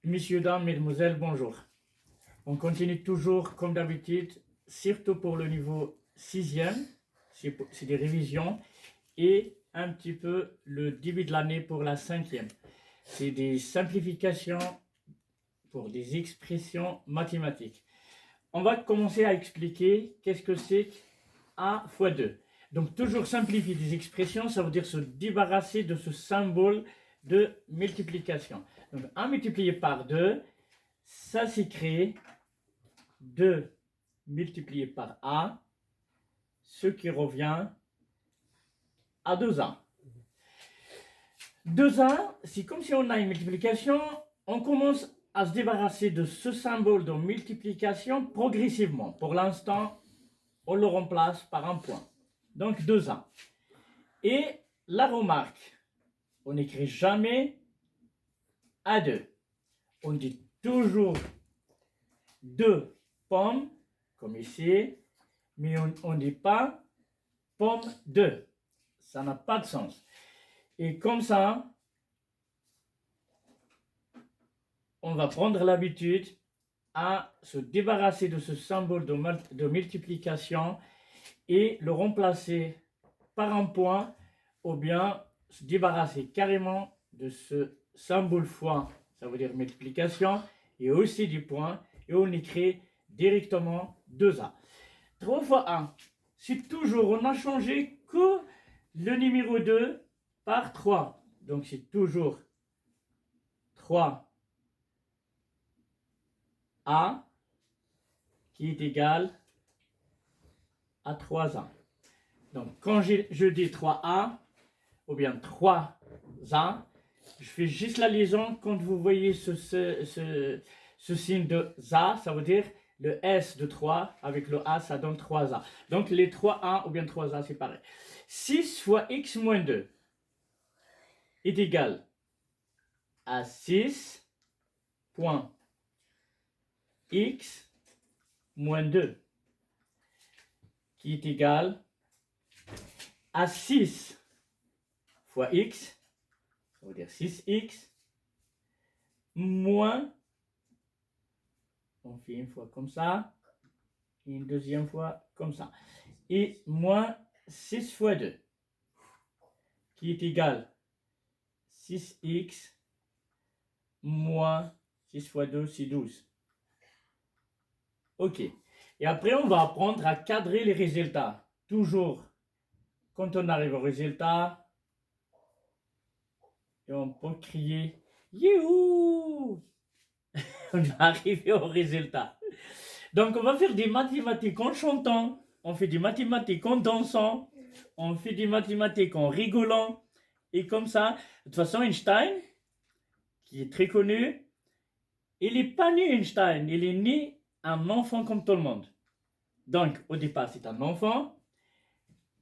Messieurs, dames, mesdemoiselles, bonjour. On continue toujours comme d'habitude, surtout pour le niveau 6e, c'est des révisions, et un petit peu le début de l'année pour la 5e. C'est des simplifications pour des expressions mathématiques. On va commencer à expliquer qu'est-ce que c'est A fois 2. Donc toujours simplifier des expressions, ça veut dire se débarrasser de ce symbole de multiplication. Donc 1 multiplié par 2, ça s'écrit 2 multiplié par A, ce qui revient à 2A. 2A, c'est comme si on a une multiplication, on commence à se débarrasser de ce symbole de multiplication progressivement. Pour l'instant, on le remplace par un point. Donc 2A. Et la remarque, on n'écrit jamais A2. On dit toujours 2 pommes, comme ici, mais on ne dit pas pomme 2. Ça n'a pas de sens. Et comme ça, on va prendre l'habitude à se débarrasser de ce symbole de multiplication et le remplacer par un point, ou bien se débarrasser carrément de ce symbole fois, ça veut dire multiplication, et aussi du point, et on écrit directement 2A. 3 fois 1, c'est toujours, on n'a changé que le numéro 2 par 3. Donc c'est toujours 3A qui est égal à 3A. Donc quand je dis 3A, ou bien 3A, je fais juste la liaison quand vous voyez ce signe de ZA, ça veut dire le S de 3 avec le A, ça donne 3A. Donc les 3A ou bien 3A, c'est pareil. 6 fois x moins 2 est égal à 6 point x moins 2 qui est égal à 6 fois x, ça veut dire 6x, moins, on fait une fois comme ça, et une deuxième fois comme ça, et moins 6 fois 2, qui est égal 6x, moins 6 fois 2, c'est 12. Ok. Et après, on va apprendre à cadrer les résultats. Toujours, quand on arrive au résultat, et on peut crier « Youhou !» On est arrivé au résultat. Donc, on va faire des mathématiques en chantant, on fait des mathématiques en dansant, on fait des mathématiques en rigolant, et comme ça. De toute façon, Einstein, qui est très connu, il n'est pas né Einstein, il est né un enfant comme tout le monde. Donc, au départ, c'est un enfant.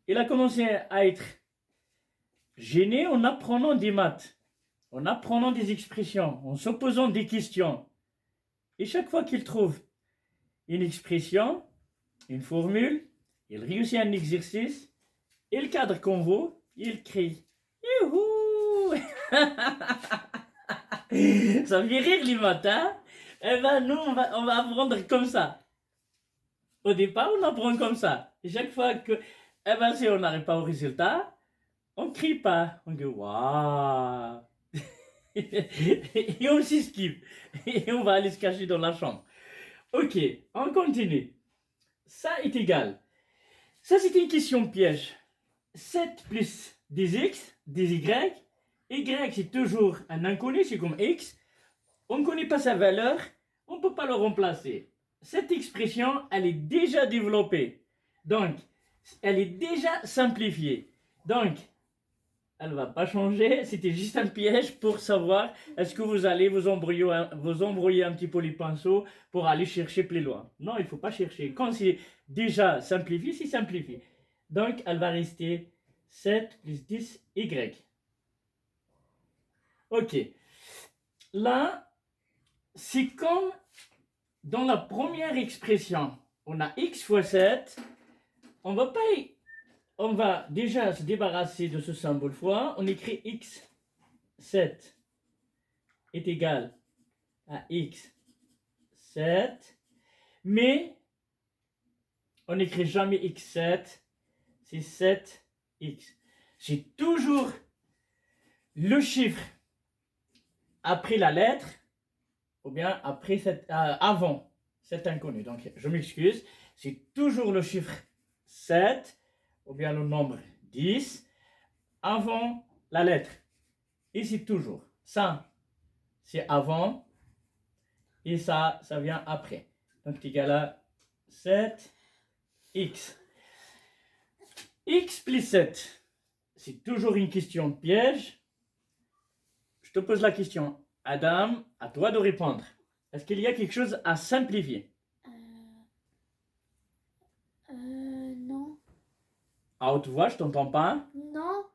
Il a commencé à être gêné en apprenant des maths, en apprenant des expressions, en se posant des questions. Et chaque fois qu'il trouve une expression, une formule, il réussit un exercice, il cadre comme vous, il crie « Youhou !» Ça me fait rire les matins. Eh ben nous, on va apprendre comme ça. Au départ, on apprend comme ça. Et chaque fois que, eh ben si on n'arrive pas au résultat, on crie pas. On dit « Waouh !» Et on s'esquive. Et on va aller se cacher dans la chambre. Ok, on continue. Ça est égal. Ça, c'est une question piège. 7 plus des x, des y. Y, c'est toujours un inconnu, c'est comme x. On ne connaît pas sa valeur, on ne peut pas le remplacer. Cette expression, elle est déjà développée. Donc, elle est déjà simplifiée. Donc, elle ne va pas changer. C'était juste un piège pour savoir est-ce que vous allez vous embrouiller un petit peu les pinceaux pour aller chercher plus loin. Non, il ne faut pas chercher. Quand c'est déjà simplifié, c'est simplifié. Donc, elle va rester 7 plus 10 y. Ok. Là, c'est comme dans la première expression. On a x fois 7. On va déjà se débarrasser de ce symbole fois. On écrit x7 est égal à x, 7. Mais on n'écrit jamais x7, c'est 7x. J'ai toujours le chiffre après la lettre, ou bien après avant cet inconnu. Donc, je m'excuse. C'est toujours le chiffre 7, ou bien le nombre 10, avant la lettre. Et c'est toujours. Ça, c'est avant, et ça vient après. Donc, c'est égal à 7x. X plus 7, c'est toujours une question piège. Je te pose la question. Adam, à toi de répondre. Est-ce qu'il y a quelque chose à simplifier? Non. À haute voix, je t'entends pas. Non.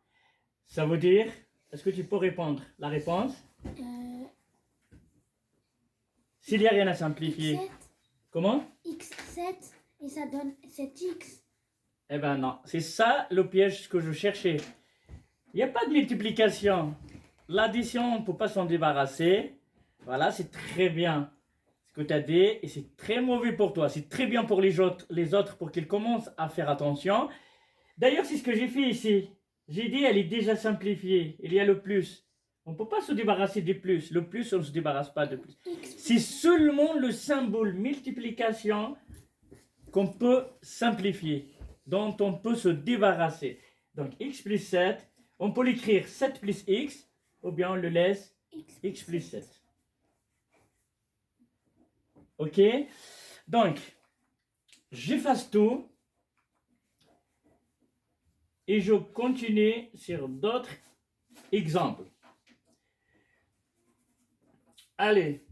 Ça veut dire, est-ce que tu peux répondre la réponse? S'il n'y a rien à simplifier. X7. Comment? X7 et ça donne 7x. Eh ben non, c'est ça le piège que je cherchais. Il n'y a pas de multiplication. L'addition, on ne peut pas s'en débarrasser. Voilà, c'est très bien ce que tu as dit et c'est très mauvais pour toi. C'est très bien pour les autres pour qu'ils commencent à faire attention. D'ailleurs, c'est ce que j'ai fait ici. J'ai dit, elle est déjà simplifiée. Il y a le plus. On ne peut pas se débarrasser du plus. Le plus, on ne se débarrasse pas de plus. C'est seulement le symbole multiplication qu'on peut simplifier, dont on peut se débarrasser. Donc, x plus 7, on peut l'écrire 7 plus x, ou bien on le laisse x plus 7. Ok? Donc, j'efface tout et je continue sur d'autres exemples. Allez,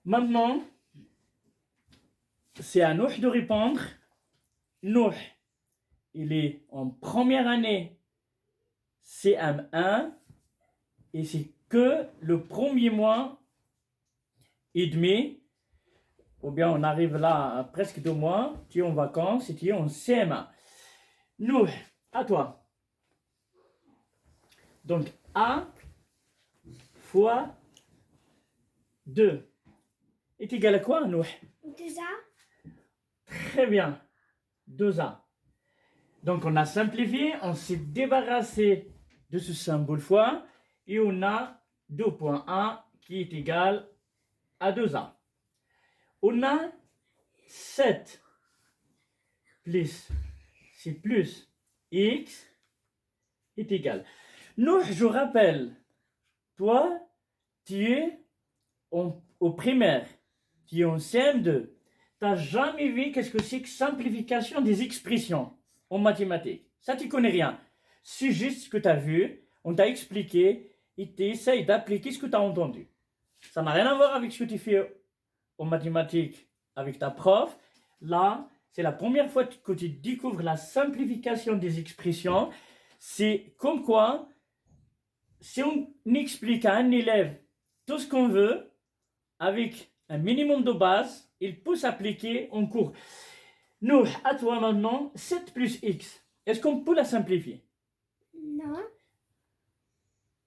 maintenant, c'est à Nouh de répondre. Nouh, il est en première année CM1 et c'est que le premier mois et demi, ou bien on arrive là à presque 2 mois, tu es en vacances et tu es en CM1. Nouh, à toi. Donc A fois 2 est égal à quoi, Nouh? 2a. Très bien, 2A. Donc on a simplifié, on s'est débarrassé de ce symbole fois et on a 2.1 qui est égal à 2A. On a 7 plus, c'est plus x est égal. Nous, je rappelle, toi, tu es au primaire, tu es en CM2. Tu n'as jamais vu qu'est-ce que c'est que simplification des expressions en mathématiques. Ça, tu connais rien. C'est juste ce que tu as vu, on t'a expliqué, et tu essayes d'appliquer ce que tu as entendu. Ça n'a rien à voir avec ce que tu fais en mathématiques avec ta prof. Là, c'est la première fois que tu découvres la simplification des expressions. C'est comme quoi, si on explique à un élève tout ce qu'on veut, avec un minimum de base, il peut s'appliquer en cours. Nous, à toi maintenant, 7 plus x. Est-ce qu'on peut la simplifier? Non.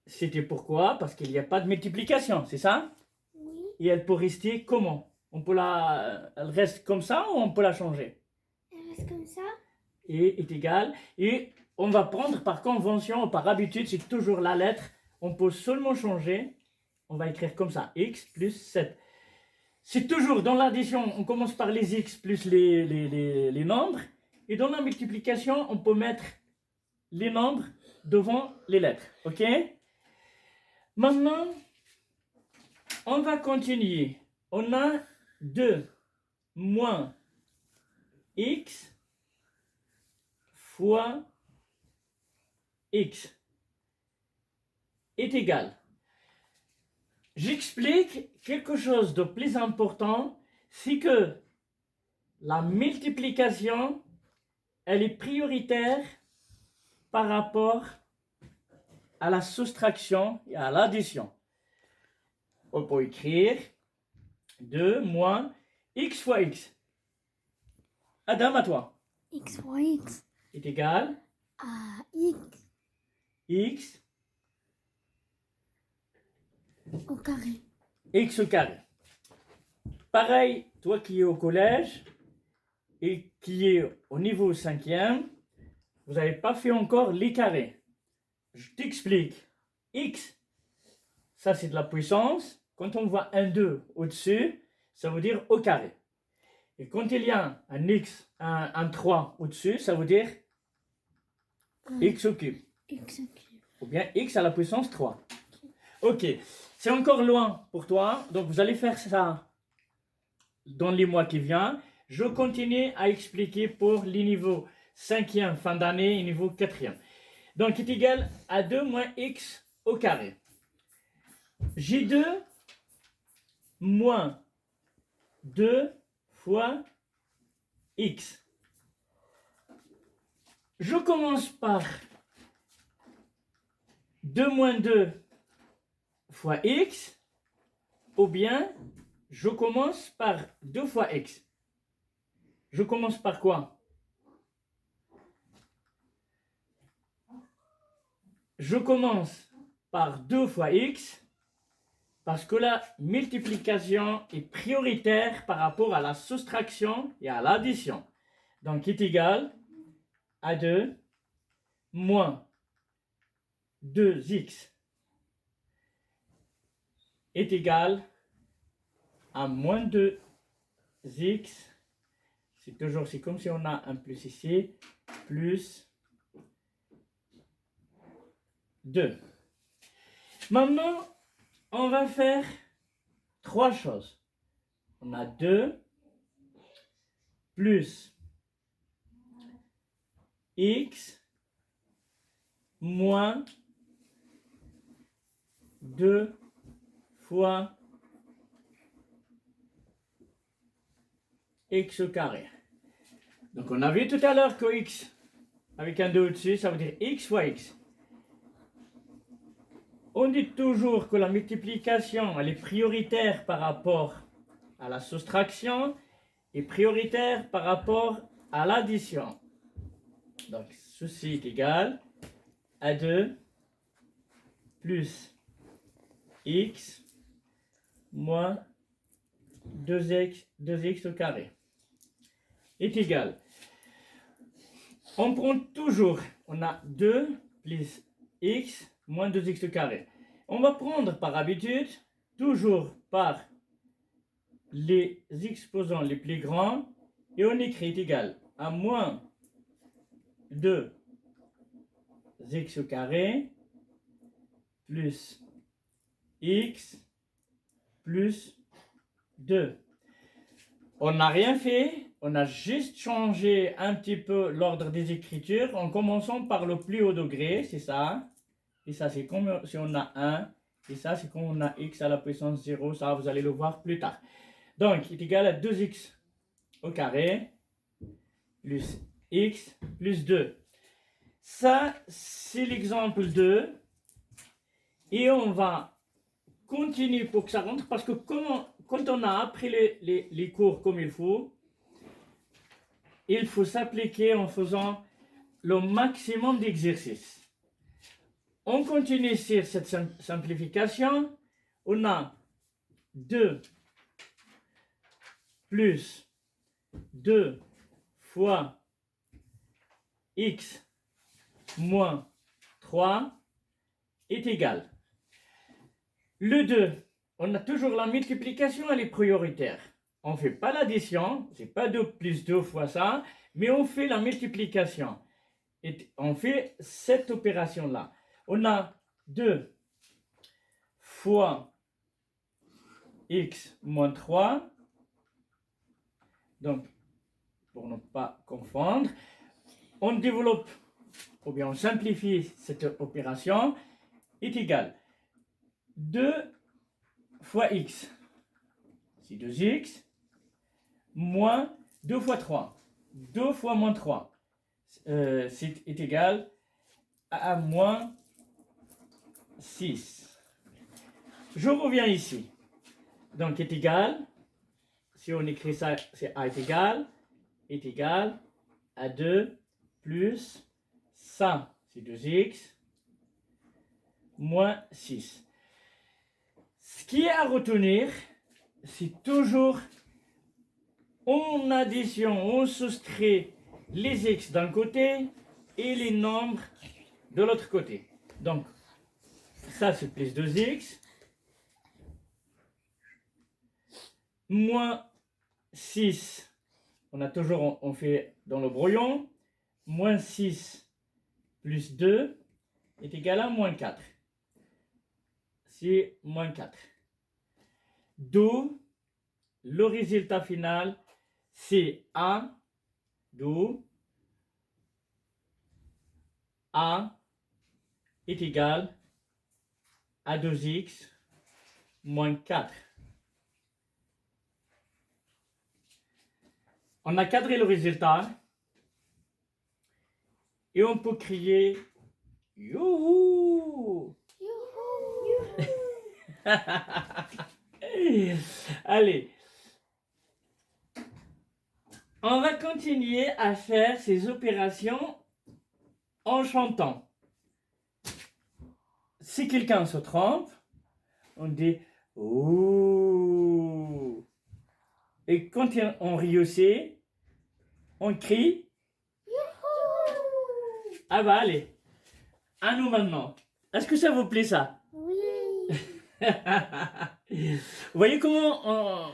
C'était pourquoi? Parce qu'il n'y a pas de multiplication, c'est ça? Oui. Et elle peut rester comment? Elle reste comme ça ou on peut la changer? Elle reste comme ça. Et est égal. Et on va prendre par convention ou par habitude, c'est toujours la lettre. On peut seulement changer. On va écrire comme ça, x plus 7. C'est toujours dans l'addition, on commence par les x plus les nombres. Et dans la multiplication, on peut mettre les nombres devant les lettres. Ok? Maintenant, on va continuer. On a 2 moins x fois x est égal. J'explique quelque chose de plus important, c'est que la multiplication, elle est prioritaire par rapport à la soustraction et à l'addition. On peut écrire 2 moins x fois x. Adam, à toi. X fois x. Est égal À x x au carré. x au carré. Pareil, toi qui es au collège et qui est au niveau 5e, vous n'avez pas fait encore les carrés. Je t'explique. X, ça c'est de la puissance. Quand on voit un 2 au-dessus, ça veut dire au carré. Et quand il y a un x, un 3 au-dessus, ça veut dire x au cube. X au cube. Ou bien x à la puissance 3. Ok, c'est encore loin pour toi, donc vous allez faire ça dans les mois qui viennent. Je continue à expliquer pour les niveaux 5e fin d'année et niveau 4e. Donc, est égal à 2 moins x au carré. J2 moins 2 fois x. Je commence par 2 moins 2 fois x, ou bien je commence par 2 fois x. Je commence par quoi? Je commence par 2 fois x, parce que la multiplication est prioritaire par rapport à la soustraction et à l'addition. Donc, est égal à 2 moins 2x est égal à moins 2x. C'est comme si on a un plus ici, plus 2. Maintenant, on va faire 3 choses. On a 2 plus x moins 2 fois x au carré. Donc on a vu tout à l'heure que x avec un 2 au-dessus, ça veut dire x fois x. On dit toujours que la multiplication, elle est prioritaire par rapport à la soustraction et prioritaire par rapport à l'addition. Donc ceci est égal à 2 plus x moins 2x au carré est égal. On prend toujours, on a 2 plus x moins 2x au carré. On va prendre par habitude, toujours par les exposants les plus grands, et on écrit égal à moins 2x au carré plus x plus 2. On n'a rien fait, on a juste changé un petit peu l'ordre des écritures en commençant par le plus haut degré, c'est ça. Et ça, c'est comme si on a 1. Et ça, c'est comme on a x à la puissance 0. Ça, vous allez le voir plus tard. Donc, il est égal à 2x au carré plus x plus 2. Ça, c'est l'exemple 2. Et on va continuer pour que ça rentre parce que quand on a appris les cours comme il faut s'appliquer en faisant le maximum d'exercices. On continue sur cette simplification. On a 2 plus 2 fois x moins 3 est égal. Le 2, on a toujours la multiplication, elle est prioritaire. On ne fait pas l'addition, c'est pas 2 plus 2 fois ça, mais on fait la multiplication. Et on fait cette opération-là. On a 2 fois x moins 3. Donc, pour ne pas confondre, on développe, ou bien on simplifie cette opération, est égal 2 fois x, c'est 2x, moins 2 fois 3. 2 fois moins 3, est égal à moins 6. Je reviens ici. Donc, est égal, si on écrit ça, c'est a est égal à 2 plus ça, c'est 2x, moins 6. Ce qui est à retenir, c'est toujours en addition, on soustrait les x d'un côté et les nombres de l'autre côté. Donc, ça c'est plus 2x, moins 6, on fait dans le brouillon, moins 6 plus 2 est égal à moins 4. C'est moins 4. D'où le résultat final, c'est A, d'où A est égal à 2x moins 4. On a cadré le résultat et on peut crier Youhou! Allez, on va continuer à faire ces opérations en chantant. Si quelqu'un se trompe, on dit Ouh! Et quand on réussit, on crie Ah bah allez, à nous maintenant. Est-ce que ça vous plaît ça? Oui. Vous voyez comment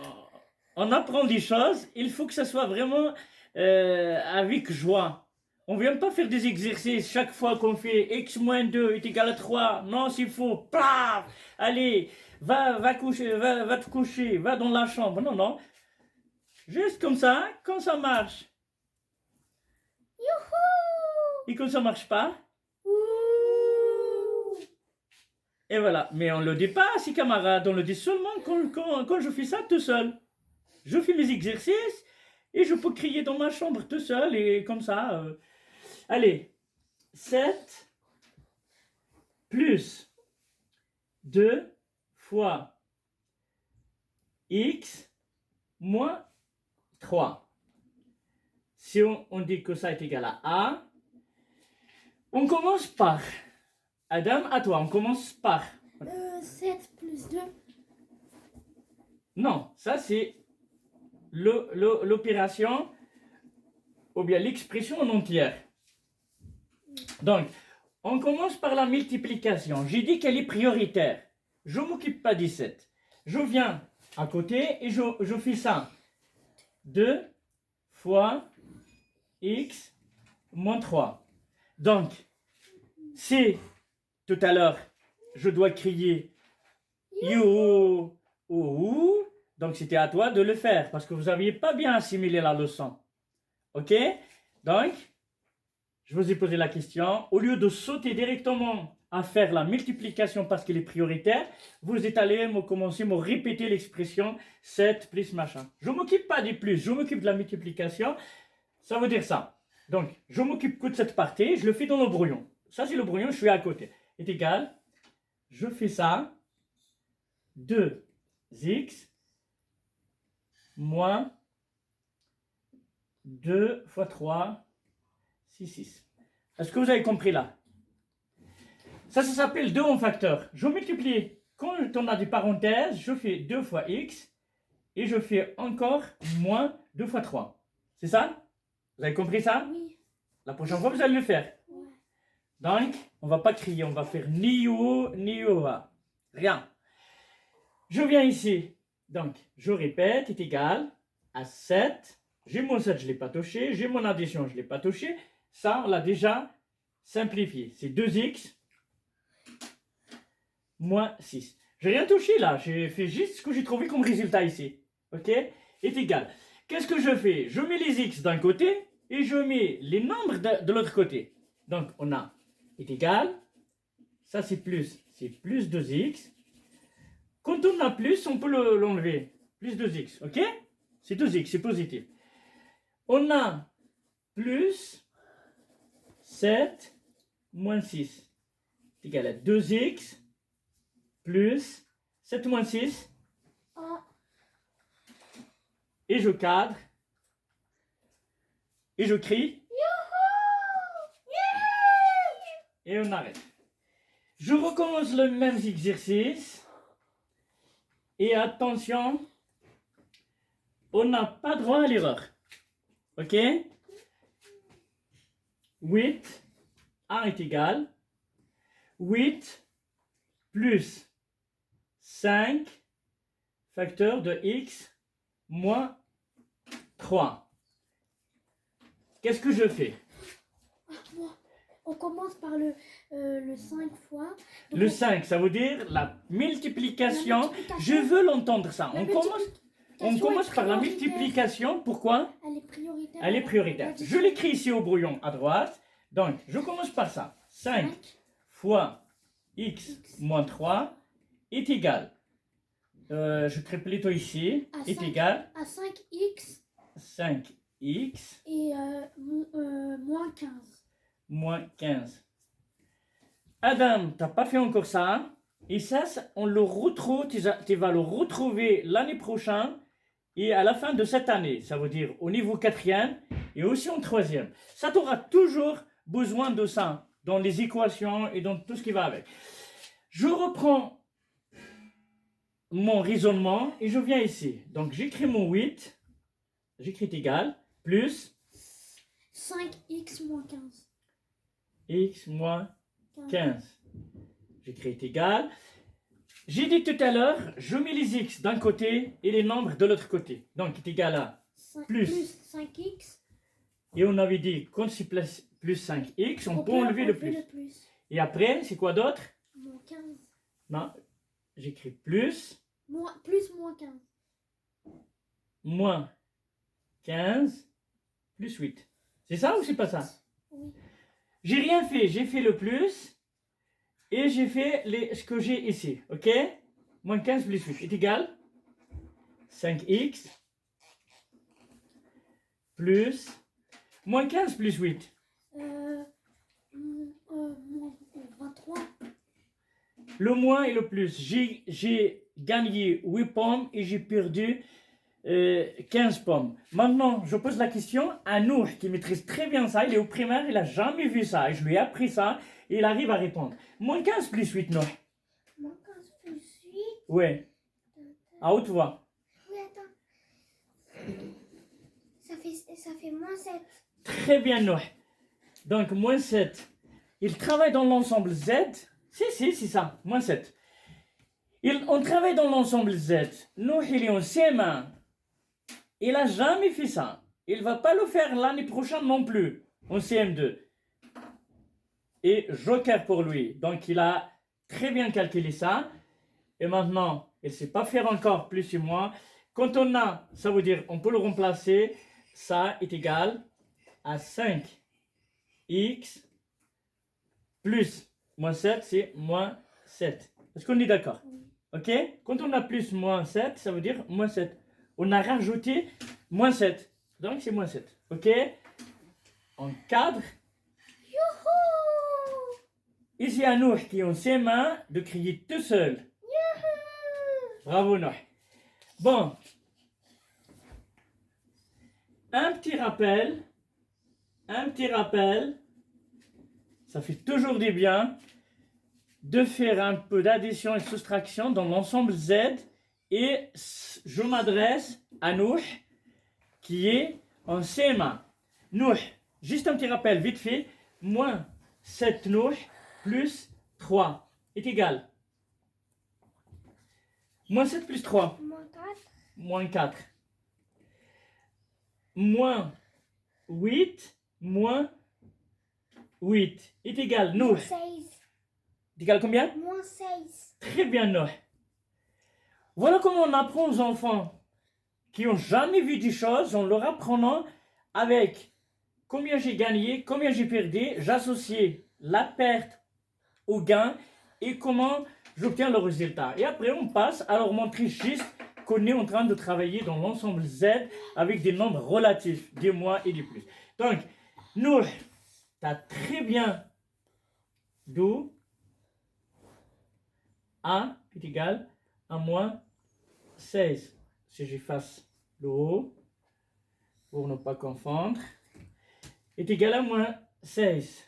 on apprend des choses, il faut que ça soit vraiment avec joie. On ne vient pas faire des exercices chaque fois qu'on fait x moins 2 est égal à 3. Non, c'est faux. Paf! Allez, va coucher, va te coucher, va dans la chambre. Non, non. Juste comme ça, quand ça marche. Youhou! Et quand ça marche pas, Ouh! et voilà. Mais on ne le dit pas à ses camarades, on le dit seulement quand je fais ça tout seul. Je fais mes exercices et je peux crier dans ma chambre tout seul et comme ça. Allez, 7 plus 2 fois x moins 3. Si on dit que ça est égal à A, on commence par, Adam, à toi, on commence par. 7 plus 2. Non, ça c'est l'opération ou bien l'expression en entière. Donc, on commence par la multiplication. J'ai dit qu'elle est prioritaire. Je ne m'occupe pas des 7. Je viens à côté et je fais ça. 2 fois x moins 3. Donc, si tout à l'heure, je dois crier you ou, donc c'était à toi de le faire parce que vous n'aviez pas bien assimilé la leçon. Ok? Donc, je vous ai posé la question. Au lieu de sauter directement à faire la multiplication parce qu'elle est prioritaire, vous êtes allé commencer à me répéter l'expression 7 plus machin. Je ne m'occupe pas des plus, je m'occupe de la multiplication. Ça veut dire ça. Donc, je m'occupe que de cette partie, je le fais dans le brouillon. Ça, c'est le brouillon, je suis à côté. Est égal, je fais ça, 2x moins 2 fois 3, 6. Est-ce que vous avez compris là? Ça s'appelle 2 en facteur. Je multiplie. Quand on a des parenthèses, je fais 2 fois x et je fais encore moins 2 fois 3. C'est ça? Vous avez compris ça? Oui. La prochaine fois, vous allez le faire. Ouais. Donc, on va pas crier, on va faire ni ou ni oa. Rien. Je viens ici. Donc, je répète, est égal à 7. J'ai mon 7, je ne l'ai pas touché. J'ai mon addition, je ne l'ai pas touché. Ça, on l'a déjà simplifié. C'est 2x moins 6. Je n'ai rien touché là. J'ai fait juste ce que j'ai trouvé comme résultat ici. Ok? Est égal. Qu'est-ce que je fais? Je mets les x d'un côté et je mets les nombres de l'autre côté. Donc, on a est égal. Ça, c'est plus 2x. Quand on a plus, on peut l'enlever. Plus 2x. Ok? C'est 2x, c'est positif. On a plus 7 moins 6 est égal à 2x plus 7 moins 6. Oh. Et je cadre. Et je crie. Et on arrête. Je recommence le même exercice. Et attention, on n'a pas droit à l'erreur. Ok? 8, A est égal. 8 plus 5 facteur de x moins 3. Qu'est-ce que je fais? On commence par le 5 fois. Donc Le on- 5, ça veut dire la multiplication. La multiplication. Je veux l'entendre ça. la On commence est par la prioritaire. multiplication. Pourquoi? Elle est prioritaire. Elle est prioritaire. L'addition. Je l'écris ici au brouillon à droite. Donc, je commence par ça. 5 fois x moins 3 est égal. Je crée plutôt ici. À Est 5. égal À 5x 5x et moins 15. moins 15. Adam, tu n'as pas fait encore ça. Et ça, on le retrouve, tu vas le retrouver l'année prochaine et à la fin de cette année. Ça veut dire au niveau 4e et aussi en 3e. Ça, tu auras toujours besoin de ça dans les équations et dans tout ce qui va avec. Je reprends mon raisonnement et je viens ici. Donc, j'écris mon 8. J'écris égal plus 5x moins 15. x moins 15. J'écris égal. J'ai dit tout à l'heure, je mets les x d'un côté et les nombres de l'autre côté. Donc, est égal à plus. 5x. Et on avait dit, quand c'est plus 5x, on peut enlever le plus. Et après, c'est quoi d'autre? Moins 15. Non, j'écris plus Moins 15. moins 15 plus 8. C'est ça ou c'est pas ça? Oui. J'ai rien fait, j'ai fait le plus et j'ai fait ce que j'ai ici, ok? Moins 15 plus 8 est égal 5x plus moins 15 plus 8. Moins 23. Le moins et le plus. J'ai gagné 8 pommes et j'ai perdu 15 pommes. Maintenant, je pose la question à Nour qui maîtrise très bien ça. Il est au primaire, il n'a jamais vu ça. Et je lui ai appris ça et il arrive à répondre. Moins 15 plus 8, Nour. Moins 15 plus 8. Ouais. À haute voix. Oui, attends. Ça fait moins 7. Très bien, Nour. Donc, moins 7. Il travaille dans l'ensemble Z. Si, c'est ça. Moins 7. On travaille dans l'ensemble Z. Nour, il est en CM1. Il n'a jamais fait ça. Il ne va pas le faire l'année prochaine non plus, en CM2. Et joker pour lui. Donc, il a très bien calculé ça. Et maintenant, il ne sait pas faire encore plus et moins. Quand on a, ça veut dire, on peut le remplacer. Ça est égal à 5x plus moins 7, c'est moins 7. Est-ce qu'on est d'accord? Ok? Quand on a plus moins 7, ça veut dire moins 7. On a rajouté moins 7. Donc c'est moins 7. Ok? On cadre. Youhou! Ici à Nour qui ont ses mains de crier tout seul. Youhou! Bravo Nour. Bon. Un petit rappel. Ça fait toujours du bien de faire un peu d'addition et de soustraction dans l'ensemble Z. Et je m'adresse à Nour qui est en CM1. Nour, juste un petit rappel vite fait. Moins 7 Nour plus 3 est égal. Moins 7 plus 3. Moins 4. Moins 4. Moins 8 moins 8 est égal. Nour. Moins 16. Est égal combien? Moins 16. Très bien, Nour. Voilà comment on apprend aux enfants qui n'ont jamais vu des choses, en leur apprenant avec combien j'ai gagné, combien j'ai perdu, j'associe la perte au gain et comment j'obtiens le résultat. Et après, on passe à leur montrer juste qu'on est en train de travailler dans l'ensemble Z avec des nombres relatifs, des moins et des plus. Donc, Nour, tu as très bien d'où A est égal à moins 16. Si j'efface le haut, pour ne pas confondre, est égal à moins 16.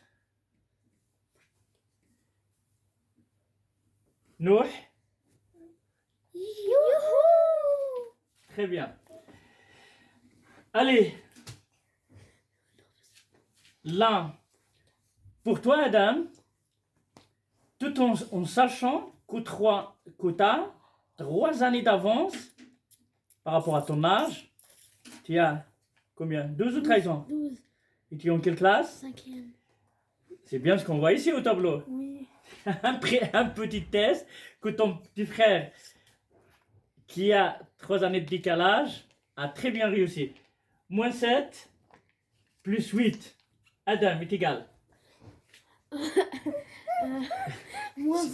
Nour, Youhou! Très bien. Allez. Là, pour toi, Adam, tout en sachant que tu as 3 années d'avance par rapport à ton âge, tu as combien? 12 ou 13 ans? 12, Et tu es en quelle classe? 5e. C'est bien ce qu'on voit ici au tableau. Oui. Un petit test que ton petit frère, qui a 3 années de décalage, a très bien réussi. Moins 7 plus 8. Adam est égal. Moins 1.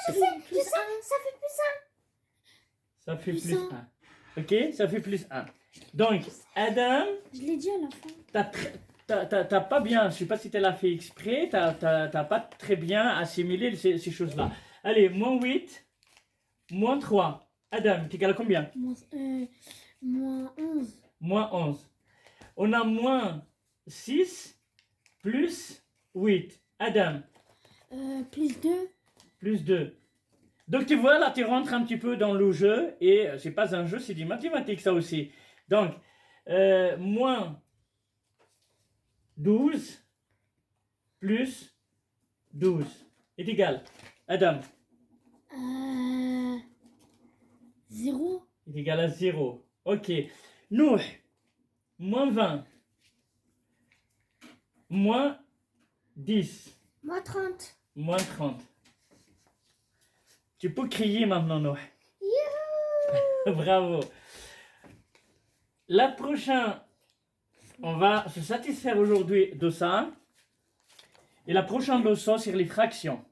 Je sais, ça fait plus Ça fait Plus plus un. 1. Ok, ça fait plus 1. Donc, Adam, Je l'ai dit à la fin. t'as pas bien, je sais pas si tu l'as fait exprès, t'as pas très bien assimilé ces choses-là. Allez, moins 8, moins 3. Adam, t'es égal à combien? Moins 11. Moins 11. On a moins 6 plus 8. Adam, Plus 2. plus 2. Donc tu vois, là tu rentres un petit peu dans le jeu, et c'est pas un jeu, c'est du mathématique ça aussi. Donc, moins 12 plus 12 est égal. Adam, 0. est égal à 0. Ok. Nous, moins 20. Moins 10. Moi 30. Moins 30. Tu peux crier maintenant, Noé. Bravo. La prochaine, on va se satisfaire aujourd'hui de ça. Et la prochaine leçon sur les fractions.